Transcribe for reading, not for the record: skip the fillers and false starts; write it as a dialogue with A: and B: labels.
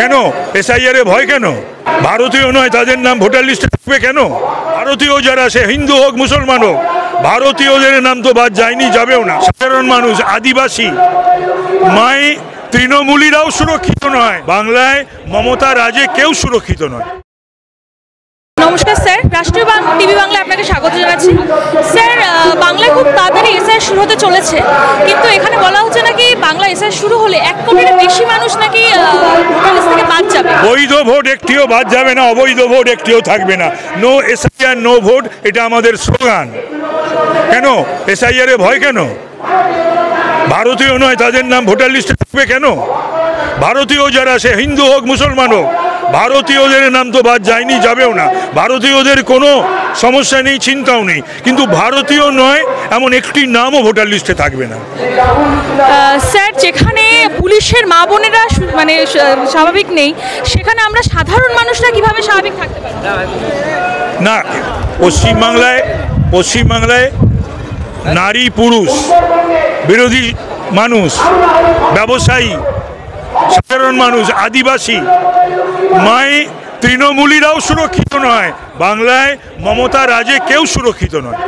A: কেন এসআইআর ভয় কেন? ভারতীয় নয় তাদের নাম ভোটার লিস্টে থাকবে কেন? ভারতীয় যারা, সে হিন্দু হোক মুসলমান হোক, ভারতীয়দের নাম তো বাদ যায়নি, যাবেও না। সাধারণ মানুষ, আদিবাসী, মাই তৃণমূলীরাও সুরক্ষিত নয়। বাংলায় মমতা রাজে কেউ সুরক্ষিত নয়।
B: নমস্কার স্যার, রাষ্ট্রীয় টিভি বাংলায় আপনাকে স্বাগত জানাচ্ছি। স্যার, বাংলায় খুব তাড়াতাড়ি এসআইআর শুরু হতে চলেছে, কিন্তু এখানে বলা হচ্ছে নাকি বাংলা এসআইআর শুরু হলে 1 কোটির বেশি মানুষ নাকি ভোটার লিস্ট থেকে বাদ যাবে।
A: বৈধ ভোট একটিও বাদ যাবে না, অবৈধ ভোট একটিও থাকবে না। নো এসআইআর নো ভোট, এটা আমাদের স্লোগান। কেন এসআইআর ভয় কেন? ভারতীয় নয় তাদের নাম ভোটার লিস্টে থাকবে কেন? ভারতীয় যারা, সে হিন্দু হোক মুসলমান হোক, ভারতীয়দের নাম তো বাদ যায়নি, যাবেও না। ভারতীয়দের কোনো সমস্যা নেই, চিন্তাও নেই, কিন্তু ভারতীয় নয় এমন একটি নামও ভোটার লিস্টে থাকবে না।
B: স্যার, যেখানে পুলিশের মা বোনেরা মানে স্বাভাবিক নেই, সেখানে আমরা সাধারণ মানুষরা কিভাবে স্বাভাবিক থাকতে পারি?
A: না, পশ্চিমবাংলায় নারী পুরুষ, বিরোধী মানুষ, ব্যবসায়ী, সাধারণ মানুষ, আদিবাসী, মাই তৃণমূলীরাও সুরক্ষিত নয়। বাংলায় মমতা রাজে কেউ সুরক্ষিত নয়।